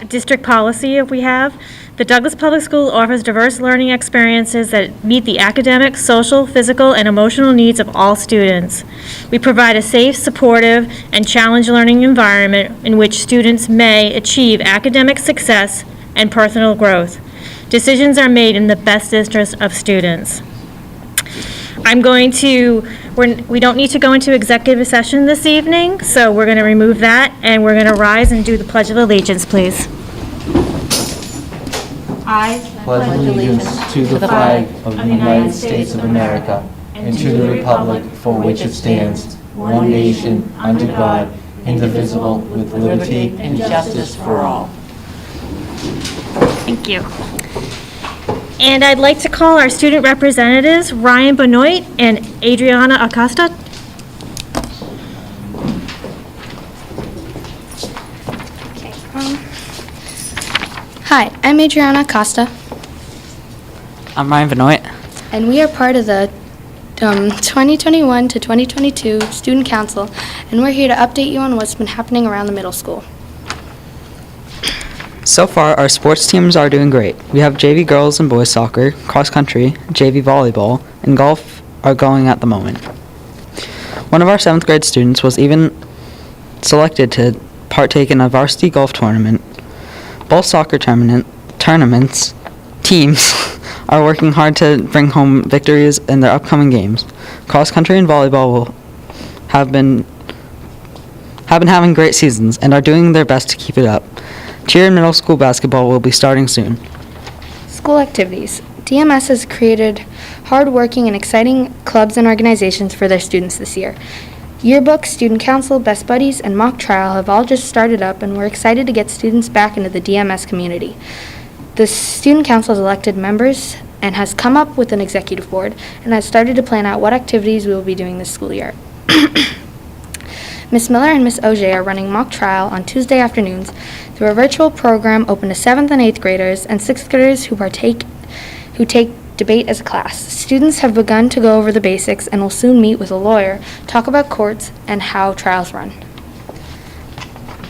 district policy if we have. The Douglas Public School offers diverse learning experiences that meet the academic, social, physical, and emotional needs of all students. We provide a safe, supportive, and challenge learning environment in which students may achieve academic success and personal growth. Decisions are made in the best interest of students. We don't need to go into executive session this evening, so we're going to remove that, and we're going to rise and do the Pledge of Allegiance, please. I pledge allegiance to the flag of the United States of America and to the republic for which it stands, one nation, under God, indivisible, with liberty and justice for all. Thank you. And I'd like to call our student representatives, Ryan Benoit and Adriana Acosta. Hi, I'm Adriana Acosta. I'm Ryan Benoit. And we are part of the 2021 to 2022 Student Council, and we're here to update you on what's been happening around the middle school. So far, our sports teams are doing great. We have JV girls and boys soccer, cross country, JV volleyball, and golf are going at the moment. One of our 7th grade students was even selected to partake in a varsity golf tournament. Both soccer tournaments teams are working hard to bring home victories in their upcoming games. Cross country and volleyball have been having great seasons and are doing their best to keep it up. Cheer and middle school basketball will be starting soon. School activities. DMS has created hard-working and exciting clubs and organizations for their students this year. Yearbook, Student Council, Best Buddies, and Mock Trial have all just started up, and we're excited to get students back into the DMS community. The Student Council has elected members and has come up with an executive board and has started to plan out what activities we will be doing this school year. Ms. Miller and Ms. Auger are running Mock Trial on Tuesday afternoons through a virtual program open to 7th and 8th graders and 6th graders who take debate as a class. Students have begun to go over the basics and will soon meet with a lawyer, talk about courts, and how trials run.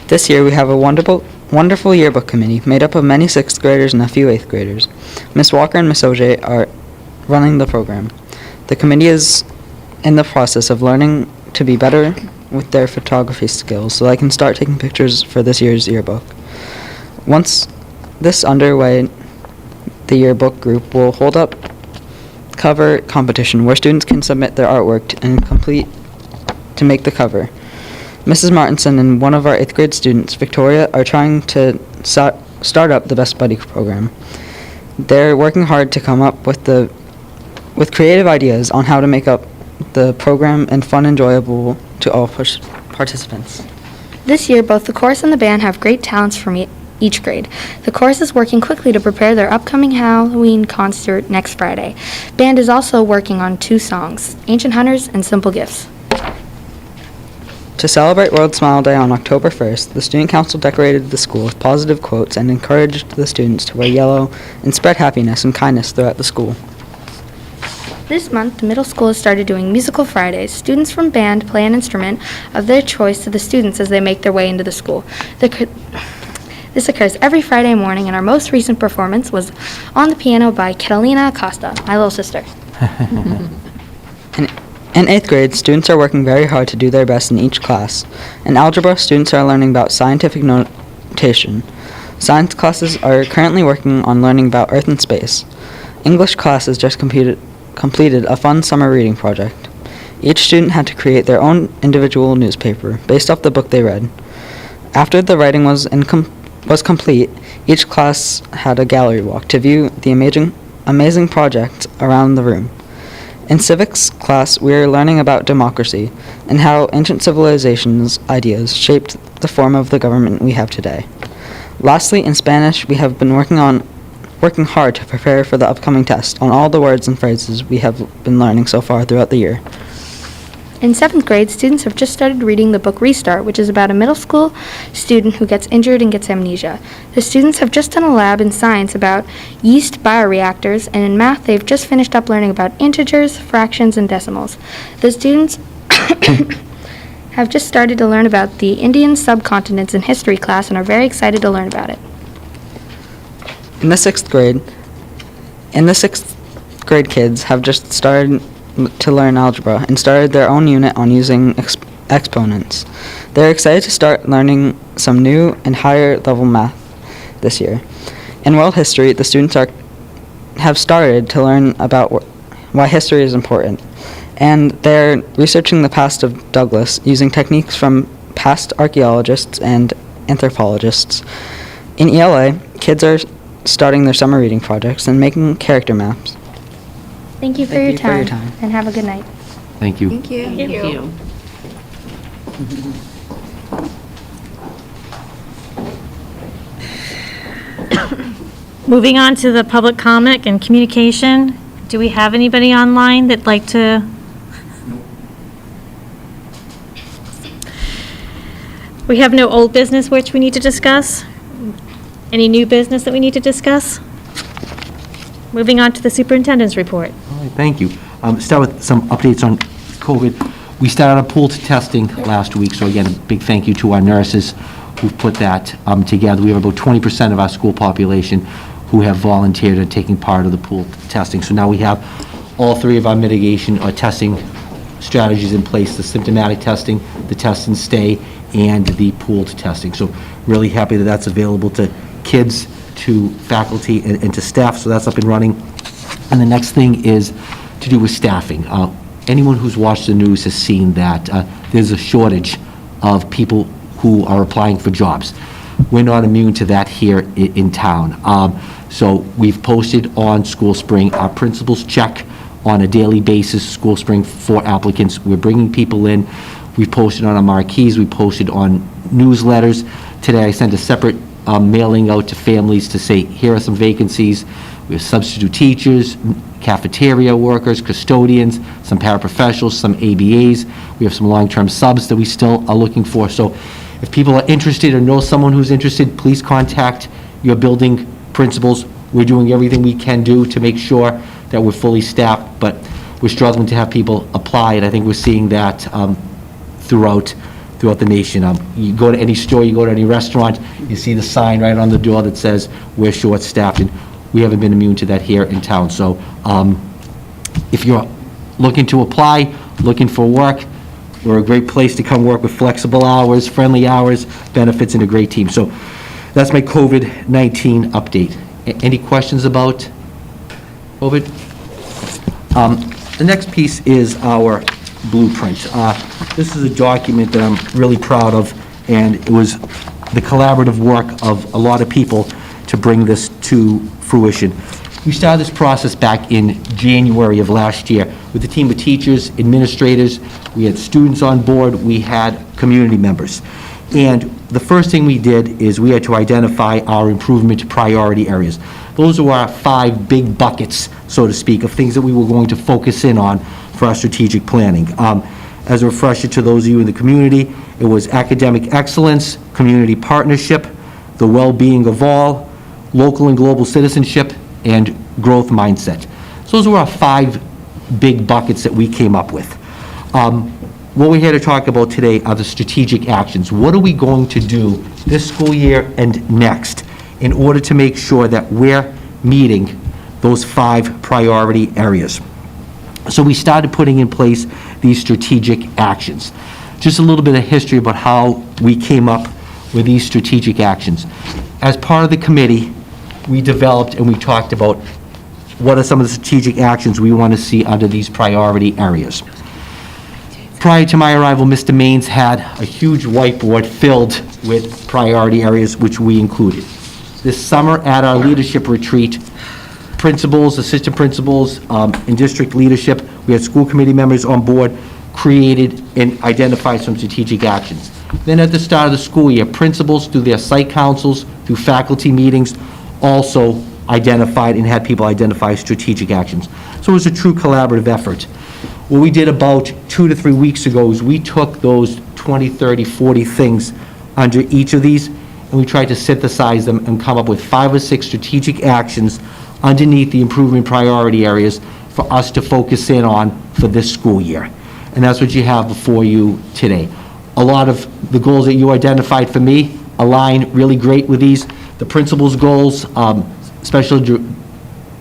This year we have a wonderful yearbook committee made up of many 6th graders and a few 8th graders. Ms. Walker and Ms. Auger are running the program. The committee is in the process of learning to be better with their photography skills so they can start taking pictures for this year's yearbook. Once this underway, the yearbook group will hold up cover competition where students can submit their artwork and complete to make the cover. Mrs. Martinson and one of our 8th grade students, Victoria, are trying to start up the Best Buddy program. They're working hard to come up with creative ideas on how to make up the program and fun and enjoyable to all participants. This year, both the chorus and the band have great talents from each grade. The chorus is working quickly to prepare their upcoming Halloween concert next Friday. Band is also working on 2 songs, Ancient Hunters and Simple Gifts. To celebrate World Smile Day on October 1st, the Student Council decorated the school with positive quotes and encouraged the students to wear yellow and spread happiness and kindness throughout the school. This month, the middle school has started doing Musical Fridays. Students from band play an instrument of their choice to the students as they make their way into the school. This occurs every Friday morning, and our most recent performance was on the piano by Catalina Acosta, my little sister. In 8th grade, students are working very hard to do their best in each class. In algebra, students are learning about scientific notation. Science classes are currently working on learning about Earth and space. English classes just completed a fun summer reading project. Each student had to create their own individual newspaper based off the book they read. After the writing was complete, each class had a gallery walk to view the amazing projects around the room. In civics class, we are learning about democracy and how ancient civilizations' ideas shaped the form of the government we have today. Lastly, in Spanish, we have been working hard to prepare for the upcoming test on all the words and phrases we have been learning so far throughout the year. In 7th grade, students have just started reading the book Restart, which is about a middle school student who gets injured and gets amnesia. The students have just done a lab in science about yeast bioreactors, and in math, they've just finished up learning about integers, fractions, and decimals. The students have just started to learn about the Indian subcontinents in history class and are very excited to learn about it. In the sixth grade, kids have just started to learn algebra and started their own unit on using exponents. They're excited to start learning some new and higher level math this year. In world history, the students have started to learn about why history is important, and they're researching the past of Douglas using techniques from past archaeologists and anthropologists. In ELA, kids are starting their summer reading projects and making character maps. Thank you for your time, and have a good night. Thank you. Thank you. Thank you. Moving on to the public comment and communication. Do we have anybody online that'd like to? We have no old business which we need to discuss. Any new business that we need to discuss? Moving on to the superintendent's report. All right, thank you. Start with some updates on COVID. We started our pool testing last week, so again, a big thank you to our nurses who put that together. We have about 20% of our school population who have volunteered in taking part of the pool testing. So now we have all three of our mitigation or testing strategies in place: the symptomatic testing, the test and stay, and the pooled testing. So really happy that that's available to kids, to faculty, and to staff, so that's up and running. And the next thing is to do with staffing. Anyone who's watched the news has seen that there's a shortage of people who are applying for jobs. We're not immune to that here in town. So we've posted on School Spring. Our principals check on a daily basis School Spring for applicants. We're bringing people in. We posted on our marquees. We posted on newsletters. Today I sent a separate mailing out to families to say, here are some vacancies. We have substitute teachers, cafeteria workers, custodians, some paraprofessionals, some ABAs. We have some long-term subs that we still are looking for. So if people are interested or know someone who's interested, please contact your building principals. We're doing everything we can do to make sure that we're fully staffed, but we're struggling to have people apply, and I think we're seeing that throughout the nation. You go to any store, you go to any restaurant, you see the sign right on the door that says we're short-staffed, and we haven't been immune to that here in town. So if you're looking to apply, looking for work, we're a great place to come work with flexible hours, friendly hours, benefits, and a great team. So that's my COVID-19 update. Any questions about COVID? The next piece is our blueprint. This is a document that I'm really proud of, and it was the collaborative work of a lot of people to bring this to fruition. We started this process back in January of last year with a team of teachers, administrators. We had students on board. We had community members. And the first thing we did is we had to identify our improvement priority areas. Those are our 5 big buckets, so to speak, of things that we were going to focus in on for our strategic planning. As a refresher to those of you in the community, it was academic excellence, community partnership, the well-being of all, local and global citizenship, and growth mindset. So those were our 5 big buckets that we came up with. What we're here to talk about today are the strategic actions. What are we going to do this school year and next in order to make sure that we're meeting those 5 priority areas? So we started putting in place these strategic actions. Just a little bit of history about how we came up with these strategic actions. As part of the committee, we developed and we talked about what are some of the strategic actions we want to see under these priority areas. Prior to my arrival, Mr. Maines had a huge whiteboard filled with priority areas, which we included. This summer at our leadership retreat, principals, assistant principals, and district leadership, we had school committee members on board, created and identified some strategic actions. Then at the start of the school year, principals, through their site councils, through faculty meetings, also identified and had people identify strategic actions. So it was a true collaborative effort. What we did about 2 to 3 weeks ago is we took those 20, 30, 40 things under each of these, and we tried to synthesize them and come up with 5 or 6 strategic actions underneath the improvement priority areas for us to focus in on for this school year. And that's what you have before you today. a lot of the goals that you identified for me align really great with these. The principal's goals,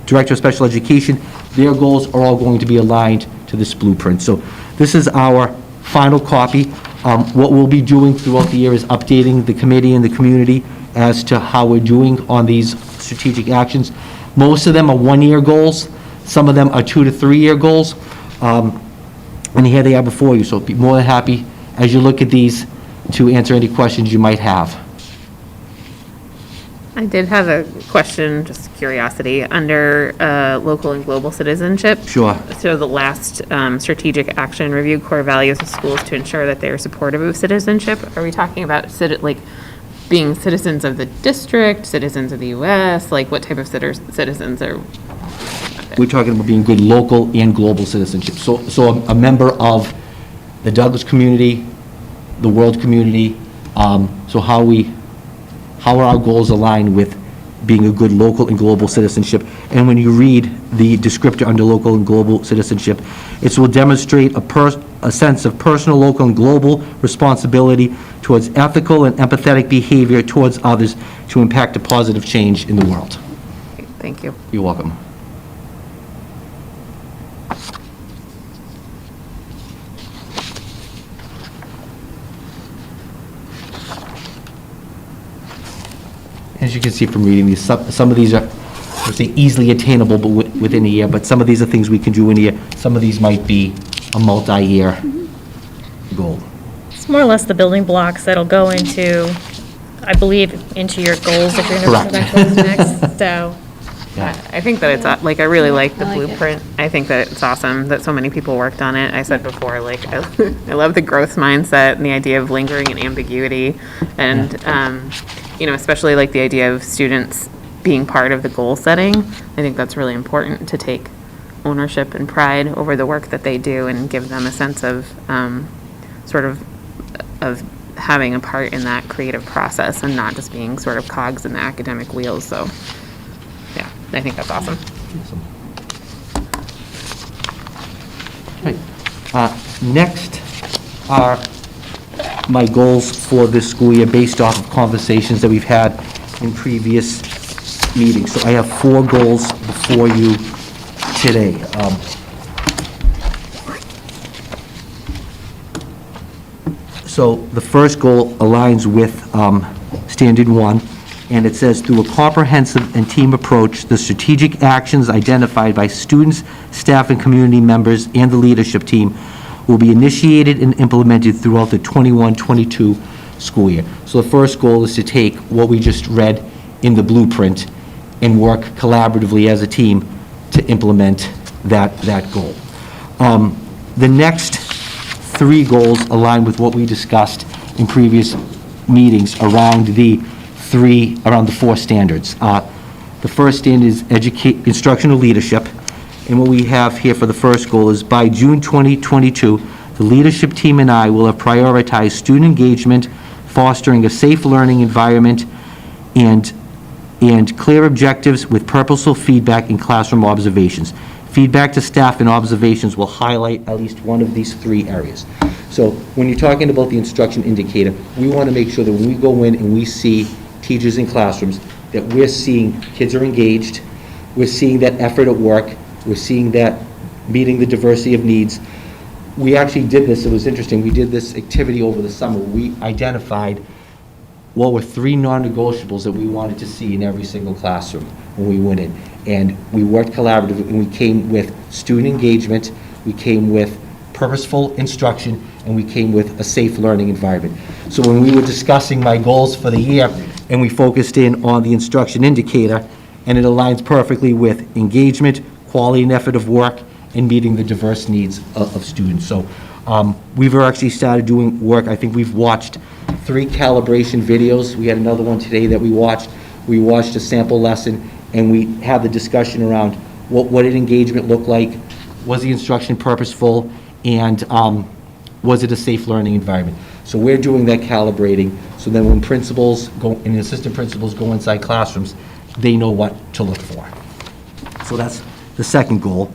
Director of Special Education, their goals are all going to be aligned to this blueprint. So this is our final copy. What we'll be doing throughout the year is updating the committee and the community as to how we're doing on these strategic actions. Most of them are one-year goals. Some of them are 2 to 3 year goals. And here they are before you, so be more than happy as you look at these to answer any questions you might have. I did have a question, just curiosity, under local and global citizenship. Sure. So the last strategic action review core values of schools to ensure that they are supportive of citizenship. Are we talking about being citizens of the district, citizens of the U.S.? Like what type of citizens are? We're talking about being good local and global citizenship. So a member of the Douglas community, the world community, so how are our goals aligned with being a good local and global citizenship? And when you read the descriptor under local and global citizenship, it will demonstrate a sense of personal, local, and global responsibility towards ethical and empathetic behavior towards others to impact a positive change in the world. Thank you. You're welcome. As you can see from reading these, some of these are, I would say, easily attainable but within a year, but some of these are things we can do in a year. Some of these might be a multi-year goal. It's more or less the building blocks that'll go into, I believe, into your goals if you're going to present those next, so. Yeah. I think that it's, I really like the blueprint. I think that it's awesome that so many people worked on it. I said before, I love the growth mindset and the idea of lingering and ambiguity. And, especially the idea of students being part of the goal setting. I think that's really important to take ownership and pride over the work that they do and give them a sense of of having a part in that creative process and not just being sort of cogs in the academic wheels. So, yeah, I think that's awesome. Right. Next are my goals for this school year based off of conversations that we've had in previous meetings. So I have 4 goals before you today. So the first goal aligns with Standard 1, and it says, through a comprehensive and team approach, the strategic actions identified by students, staff, and community members and the leadership team will be initiated and implemented throughout the 21-22 school year. So the first goal is to take what we just read in the blueprint and work collaboratively as a team to implement that goal. The next 3 goals align with what we discussed in previous meetings around the 4 standards. The first standard is instructional leadership. And what we have here for the first goal is by June 2022, the leadership team and I will have prioritized student engagement, fostering a safe learning environment, and clear objectives with purposeful feedback and classroom observations. Feedback to staff and observations will highlight at least one of these 3 areas. So when you're talking about the instruction indicator, we want to make sure that when we go in and we see teachers in classrooms, that we're seeing kids are engaged, we're seeing that effort at work, we're seeing that meeting the diversity of needs. We actually did this, it was interesting, we did this activity over the summer. We identified what were 3 non-negotiables that we wanted to see in every single classroom when we went in. And we worked collaboratively, and we came with student engagement, we came with purposeful instruction, and we came with a safe learning environment. So when we were discussing my goals for the year, and we focused in on the instruction indicator, and it aligns perfectly with engagement, quality and effort of work, and meeting the diverse needs of students. So we've actually started doing work. I think we've watched 3 calibration videos. We had another one today that we watched. We watched a sample lesson, and we had the discussion around what did engagement look like, was the instruction purposeful, and was it a safe learning environment. So we're doing that calibrating, so then when principals go and assistant principals go inside classrooms, they know what to look for. So that's the second goal.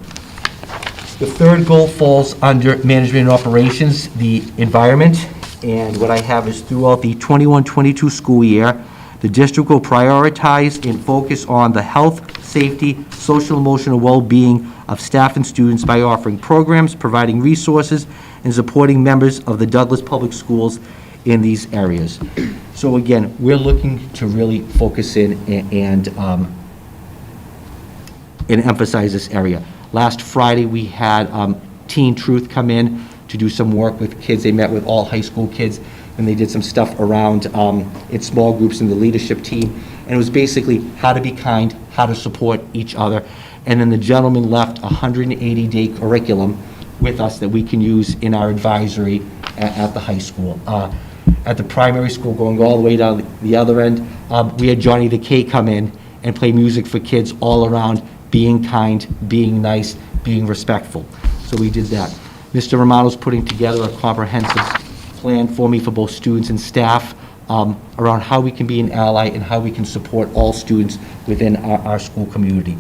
The third goal falls under management and operations, the environment. And what I have is throughout the 21-22 school year, the district will prioritize and focus on the health, safety, social, emotional well-being of staff and students by offering programs, providing resources, and supporting members of the Douglas Public Schools in these areas. So again, we're looking to really focus in and emphasize this area. Last Friday, we had Teen Truth come in to do some work with kids. They met with all high school kids, and they did some stuff around in small groups in the leadership team. And it was basically how to be kind, how to support each other. And then the gentleman left a 180-day curriculum with us that we can use in our advisory at the high school. At the primary school, going all the way down the other end, we had Johnny the K come in and play music for kids all around being kind, being nice, being respectful. So we did that. Mr. Romano's putting together a comprehensive plan for me for both students and staff around how we can be an ally and how we can support all students within our school community.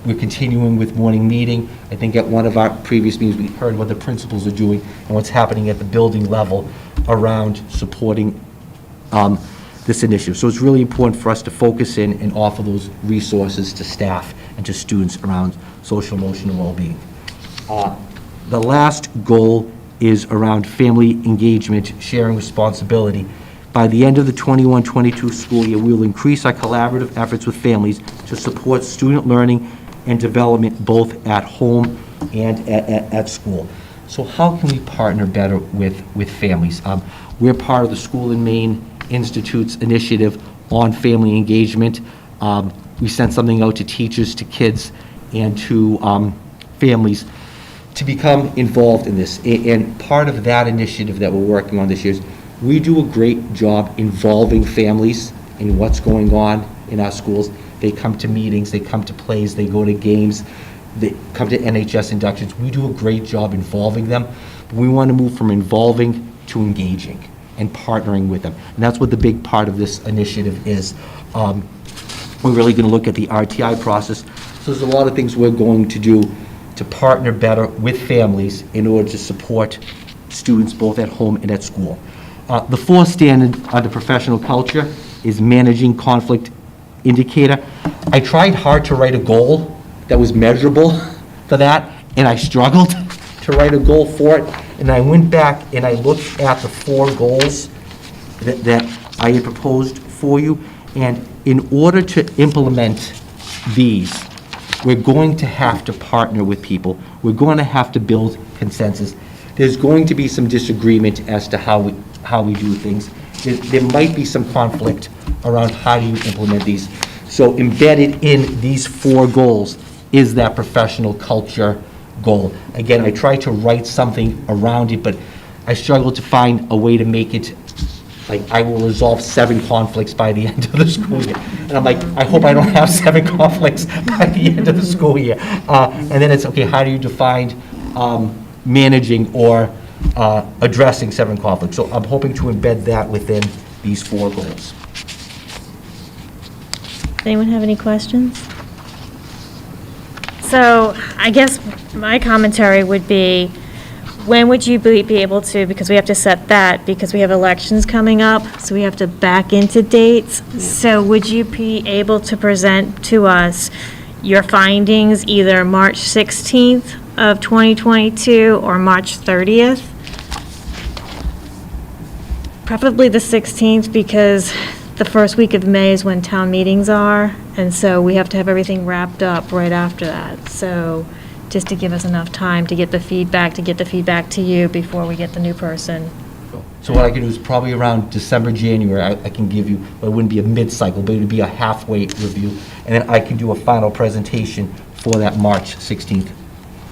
We're continuing with morning meeting. I think at one of our previous meetings, we heard what the principals are doing and what's happening at the building level around supporting this initiative. So it's really important for us to focus in and offer those resources to staff and to students around social, emotional well-being. The last goal is around family engagement, sharing responsibility. By the end of the 21-22 school year, we will increase our collaborative efforts with families to support student learning and development both at home and at school. So how can we partner better with families? We're part of the School in Maine Institute's initiative on family engagement. We sent something out to teachers, to kids, and to families to become involved in this. And part of that initiative that we're working on this year is we do a great job involving families in what's going on in our schools. They come to meetings, they come to plays, they go to games, they come to NHS inductions. We do a great job involving them. But we want to move from involving to engaging and partnering with them. And that's what the big part of this initiative is. We're really going to look at the RTI process. So there's a lot of things we're going to do to partner better with families in order to support students both at home and at school. The fourth standard under professional culture is managing conflict indicator. I tried hard to write a goal that was measurable for that, and I struggled to write a goal for it. And I went back and I looked at the 4 goals that I had proposed for you. And in order to implement these, we're going to have to partner with people. We're going to have to build consensus. There's going to be some disagreement as to how we do things. There might be some conflict around how do you implement these. So embedded in these 4 goals is that professional culture goal. Again, I tried to write something around it, but I struggled to find a way to make it like I will resolve 7 conflicts by the end of the school year. And I'm like, I hope I don't have 7 conflicts by the end of the school year. And then it's, okay, how do you define managing or addressing 7 conflicts? So I'm hoping to embed that within these 4 goals. Anyone have any questions? So I guess my commentary would be, when would you be able to, because we have to set that, because we have elections coming up, so we have to back into dates. So would you be able to present to us your findings either March 16th of 2022 or March 30th? Preferably the 16th, because the first week of May is when town meetings are, and so we have to have everything wrapped up right after that. So just to give us enough time to get the feedback to you before we get the new person. So what I can do is probably around December, January, I can give you, but it wouldn't be a mid-cycle, but it would be a halfway review. And then I can do a final presentation for that March 16th.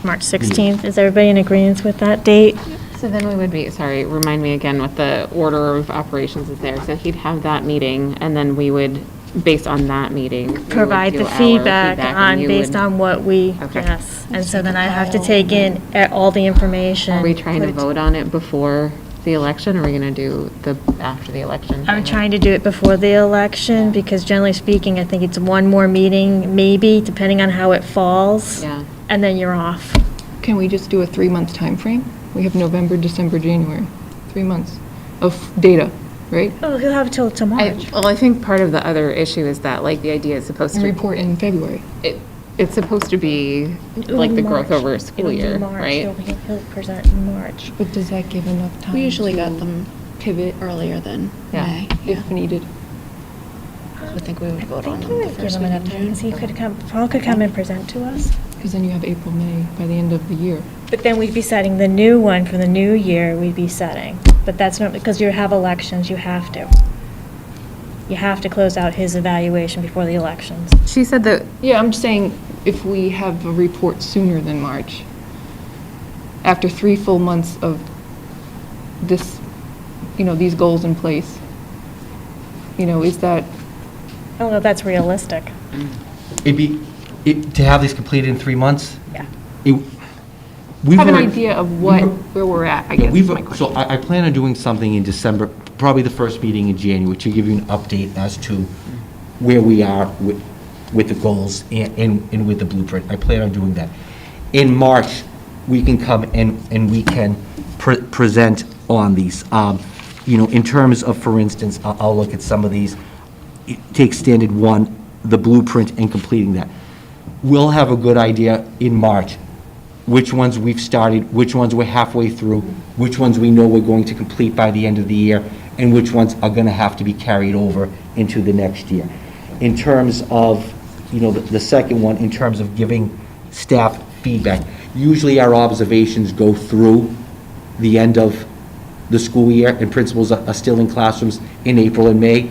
March 16th, is everybody in agreement with that date? So then we would be, sorry, remind me again what the order of operations is there. So he'd have that meeting, and then we would, based on that meeting, we would Provide do the our feedback and on, you based would- on what we, Okay. yes. And so then I have to take in all the information. Are we trying to put it- vote on it before the election, or are we going to do the after the election? I'm trying to do it before the election, because generally speaking, I think it's one more meeting, maybe, depending on how it falls. Yeah. And then you're off. Can we just do a 3-month time frame? We have November, December, January, 3 months. of data, right? Oh, he'll have till March. Well, I think part of the other issue is that, like, the idea is supposed And to, report in February. it's supposed to be like the growth over a school It'll be year, March. right? He'll present in March. But does that give enough time? We usually to got them pivot earlier than Yeah. May. if needed. I think we would vote I on think them we the would give first him week enough in time, June. because he could come, Paul could come and present to us. Because then you have April, May by the end of the year. But then we'd be setting the new one for the new year, we'd be setting. But that's not, because you have elections, you have to. You have to close out his evaluation before the elections. She said that, Yeah, I'm just saying if we have a report sooner than March, after 3 full months of this, these goals in place, is that, I don't know if that's realistic. To have these completed in 3 months? Yeah. We've have an already- idea of where we're at, I Yeah, guess is my question. So I plan on doing something in December, probably the first meeting in January, to give you an update as to where we are with the goals and with the blueprint. I plan on doing that. In March, we can come and we can present on these. In terms of, for instance, I'll look at some of these. Take standard one, the blueprint, and completing that. We'll have a good idea in March which ones we've started, which ones we're halfway through, which ones we know we're going to complete by the end of the year, and which ones are going to have to be carried over into the next year. In terms of, the second one, in terms of giving staff feedback, usually our observations go through the end of the school year, and principals are still in classrooms in April and May.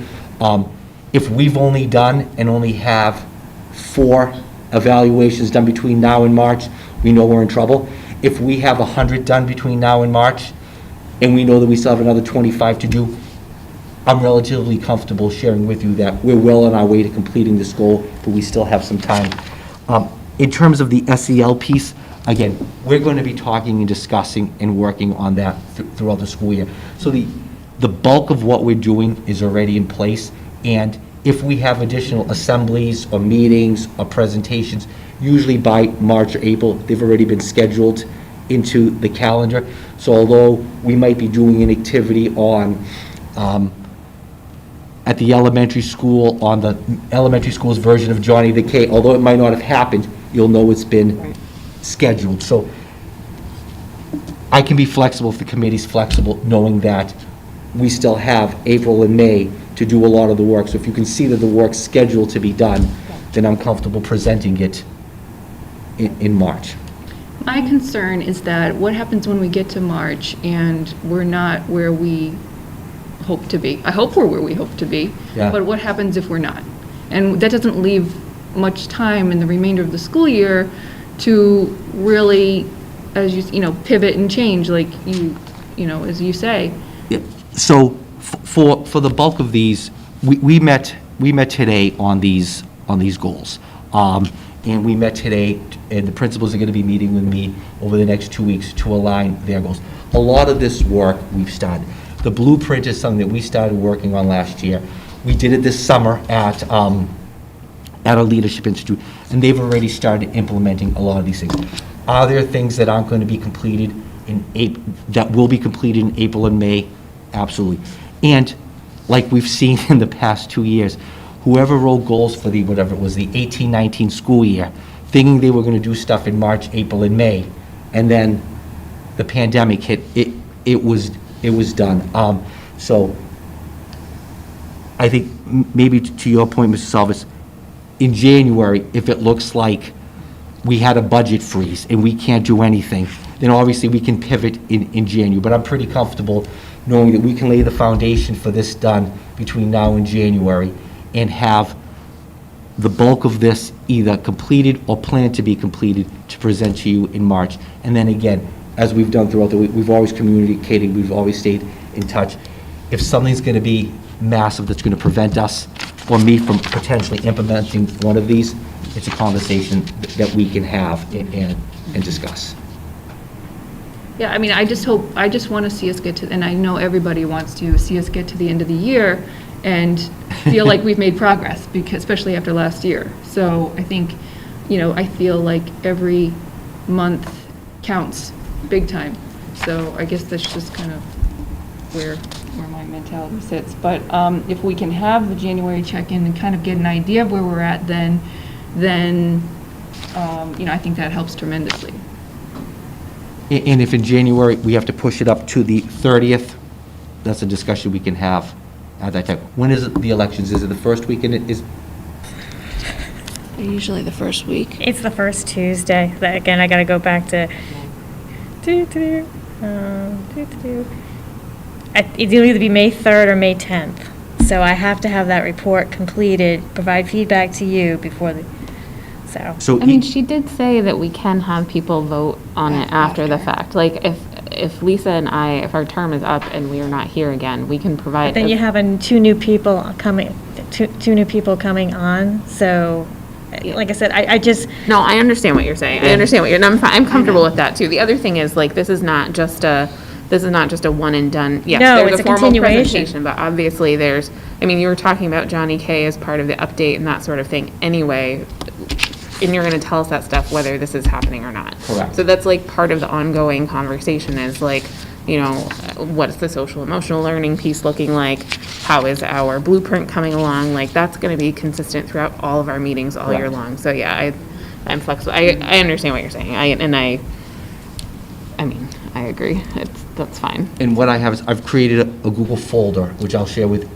If we've only done and only have 4 evaluations done between now and March, we know we're in trouble. If we have 100 done between now and March, and we know that we still have another 25 to do, I'm relatively comfortable sharing with you that we're well on our way to completing this goal, but we still have some time. In terms of the SEL piece, again, we're going to be talking and discussing and working on that throughout the school year. So the bulk of what we're doing is already in place, and if we have additional assemblies or meetings or presentations, usually by March or April, they've already been scheduled into the calendar. So although we might be doing an activity on, at the elementary school, on the elementary school's version of Johnny the K, although it might not have happened, you'll know it's been scheduled. So I can be flexible if the committee's flexible, knowing that we still have April and May to do a lot of the work. So if you can see that the work's scheduled to be done, then I'm comfortable presenting it in March. My concern is that what happens when we get to March and we're not where we hope to be? I hope we're where we hope to be, Yeah. but what happens if we're not? And that doesn't leave much time in the remainder of the school year to really, as pivot and change, like as you say. Yeah. So for the bulk of these, we met today on these goals. And we met today, and the principals are going to be meeting with me over the next 2 weeks to align their goals. A lot of this work we've started. The blueprint is something that we started working on last year. We did it this summer at our Leadership Institute, and they've already started implementing a lot of these things. Are there things that aren't going to be completed that will be completed in April and May? Absolutely. And like we've seen in the past 2 years, whoever wrote goals for the 18-19 school year, thinking they were going to do stuff in March, April, and May, and then the pandemic hit, it was done. So I think maybe to your point, Mr. Salvis, in January, if it looks like we had a budget freeze and we can't do anything, then obviously we can pivot in January. But I'm pretty comfortable knowing that we can lay the foundation for this done between now and January and have the bulk of this either completed or planned to be completed to present to you in March. And then again, as we've done throughout the week, we've always communicated, we've always stayed in touch. If something's going to be massive that's going to prevent us or me from potentially implementing one of these, it's a conversation that we can have and discuss. Yeah, I mean, I just want to see us get to, and I know everybody wants to see us get to the end of the year and feel like we've made progress, because especially after last year. So I think, I feel like every month counts big time. So I guess that's just kind of where where my mentality sits. But if we can have the January check-in and kind of get an idea of where we're at, then I think that helps tremendously. And if in January, we have to push it up to the 30th, that's a discussion we can have at that time. When is it, the elections? Is it the first weekend? They're usually the first week. It's the first Tuesday. Again, I gotta go back to. It'll either be May 3rd or May 10th. So I have to have that report completed, provide feedback to you before So I mean, she did say that we can have people vote on it after the fact. Like, if Lisa and I, if our term is up and we are not here again, we can provide. But then you have two new people coming on, so, like I said, I just, No, I understand what you're saying. I understand what you're, and I'm comfortable with that too. The other thing is, like, this is not just a one and done. Yes, No, there's it's a a formal continuation. presentation, but obviously you were talking about Johnny K as part of the update and that sort of thing anyway. And you're going to tell us that stuff whether this is happening or not. Correct. So that's like part of the ongoing conversation is like, what's the social emotional learning piece looking like? How is our blueprint coming along? Like, that's going to be consistent throughout all of our meetings all year Correct. long. So yeah, I'm flexible. I understand what you're saying. I agree. That's fine. And what I have is, I've created a Google folder, which I'll share with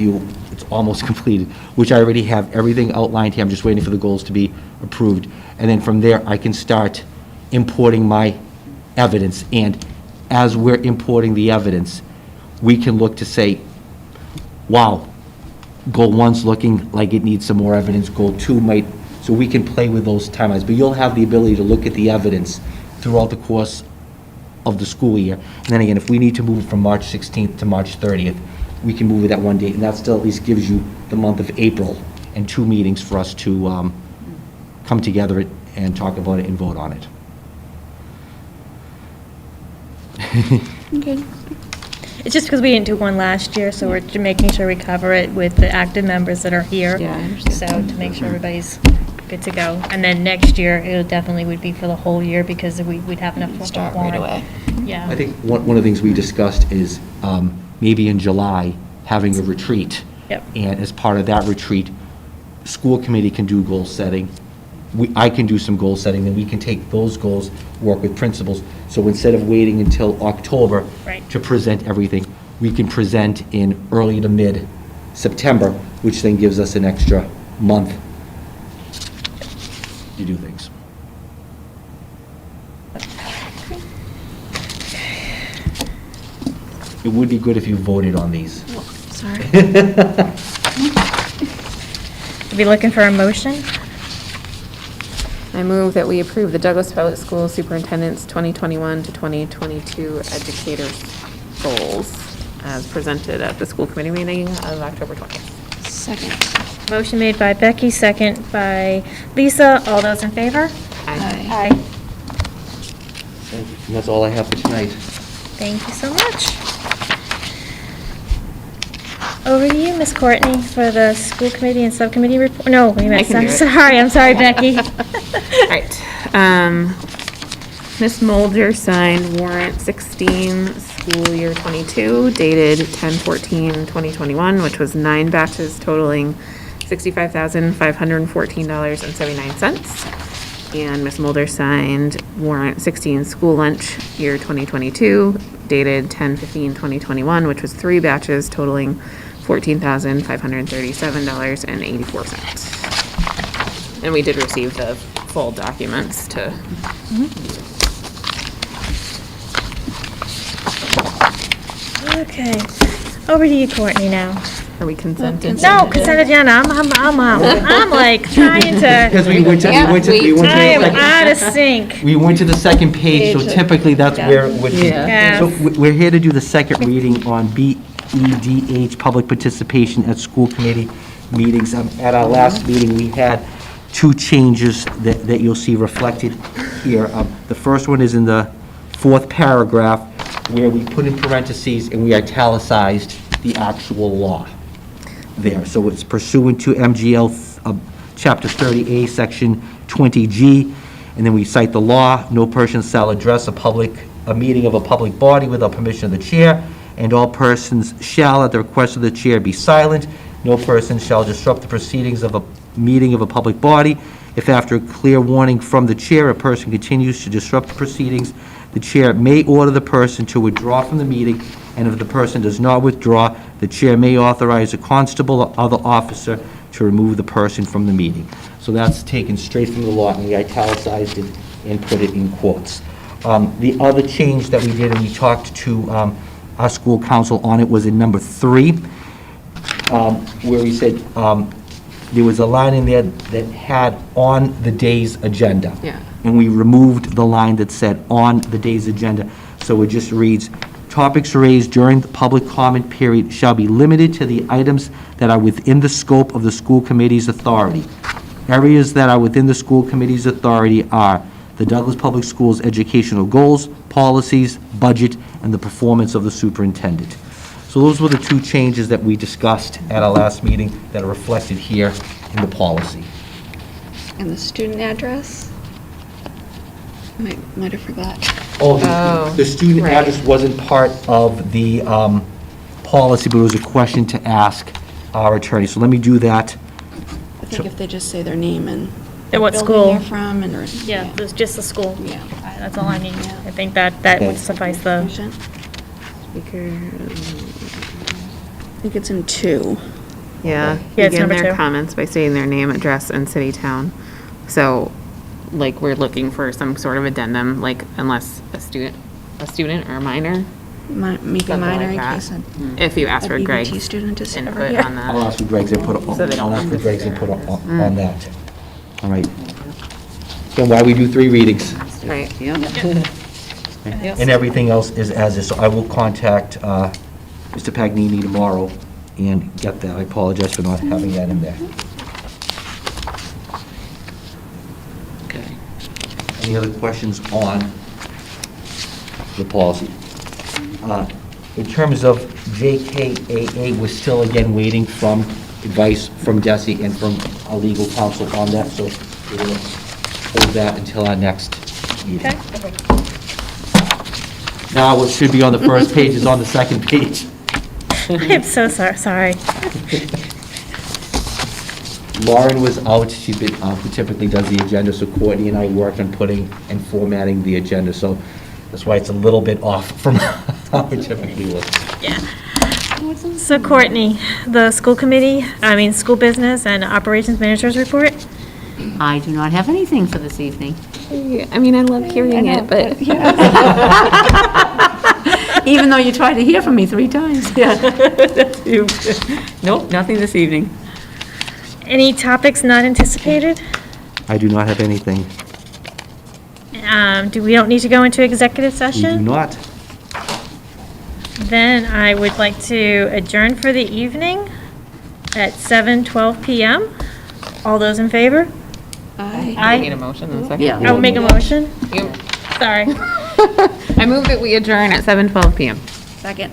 you. It's almost completed, which I already have everything outlined here. I'm just waiting for the goals to be approved. And then from there, I can start importing my evidence. And as we're importing the evidence, we can look to say, wow, goal one's looking like it needs some more evidence. Goal two might, so we can play with those timelines. But you'll have the ability to look at the evidence throughout the course of the school year. And then again, if we need to move it from March 16th to March 30th, we can move it at one date, and that still at least gives you the month of April and 2 meetings for us to come together and talk about it and vote on it. Good. it's just because we didn't do one last year, so we're making sure we cover it with the active members that are here. Yeah, I understand. So to make sure everybody's good to go. And then next year, it definitely would be for the whole year because we'd have enough. for Start warrant. right away. Yeah. I think one of the things we discussed is maybe in July, having a retreat. Yep. And as part of that retreat, school committee can do goal setting. I can do some goal setting, then we can take those goals, work with principals. So instead of waiting until October Right. to present everything, we can present in early to mid-September, which then gives us an extra month to do things. It would be good if you voted on these. Sorry. We'll be looking for a motion. I move that we approve the Douglas Public Schools Superintendent's 2021 to 2022 educators' goals as presented at the school committee meeting of October 20th. Second. Motion made by Becky, second by Lisa. All those in favor? Aye. Aye. And that's all I have for tonight. Thank you so much. Over to you, Ms. Courtney, for the school committee and subcommittee report. No, wait a minute. can do it. I'm sorry, Becky. All right. Ms. Mulder signed warrant 16, school year 22, dated 10/14/2021, which was 9 batches totaling $65,514.79. And Ms. Mulder signed warrant 16, school lunch year 2022, dated 10/15/2021, which was 3 batches totaling $14,537.84. And we did receive the full documents to. Okay. Over to you, Courtney, now. Are we consented? No, consent agenda. I'm out. I'm like trying Because to, we went to I am out of sync. We went to the second page, so typically that's where it would be. Yeah. So we're here to do the second reading on BEDH, public participation at school committee meetings. At our last meeting, we had 2 changes that you'll see reflected here. The first one is in the 4th paragraph, where we put in parentheses and we italicized the actual law there. So it's pursuant to MGL Chapter 30A, Section 20G, and then we cite the law, no person shall address a meeting of a public body without permission of the chair, and all persons shall, at the request of the chair, be silent. No person shall disrupt the proceedings of a meeting of a public body. If after a clear warning from the chair, a person continues to disrupt the proceedings, the chair may order the person to withdraw from the meeting, and if the person does not withdraw, the chair may authorize a constable or other officer to remove the person from the meeting. So that's taken straight from the law, and we italicized it and put it in quotes. The other change that we did, and we talked to our school council on it, was in number 3, where we said there was a line in there that had "on the day's agenda." Yeah. And we removed the line that said "on the day's agenda." So it just reads, "Topics raised during the public comment period shall be limited to the items that are within the scope of the school committee's authority. Areas that are within the school committee's authority are the Douglas Public Schools' educational goals, policies, budget, and the performance of the superintendent." So those were the 2 changes that we discussed at our last meeting that are reflected here in the policy. And the student address? Might have forgot. Oh, Oh, the student right. address wasn't part of the policy, but it was a question to ask our attorney. So let me do that. I think if they just say their name and At what building school? they're from and. Yeah, there's just the school. Yeah. That's all I need. I think that would suffice the, Patient. Speaker, I think it's in 2. yeah. Yeah, it's Begin number their 2. comments by stating their name, address, and city, town. So, like, we're looking for some sort of addendum, like, unless a student or a minor, Make a something minor like in that. case If you ask a for BBT Greg's student is ever input here. on I'll that. ask for Greg's input, So they don't I'll ask for Greg's input Mm. on that. All right. Then why we do 3 readings, Right, yeah. and everything else is as is. So I will contact Mr. Pagnini tomorrow and get that. I apologize for not having that in there. Okay. Any other questions on the policy? In terms of JKAA, we're still again waiting from advice from Desi and from our legal counsel on that, so we're going to hold that until our next meeting. okay? Now, what should be on the first page is on the second page. I'm so sorry. Lauren was out, she's been, who typically does the agenda, so Courtney and I worked on putting and formatting the agenda, so that's why it's a little bit off from how it typically looks. Yeah. So Courtney, the school business and operations managers report? I do not have anything for this evening. I mean, I love hearing it, but. Even though you tried to hear from me 3 times. Yeah. Nope, nothing this evening. Any topics not anticipated? I do not have anything. We don't need to go into executive We do session? not. Then I would like to adjourn for the evening at 7:12 PM. All those in favor? I need a motion in a second. Yeah. I will make a motion. You- Sorry. I move that we adjourn at 7:12 PM. Second.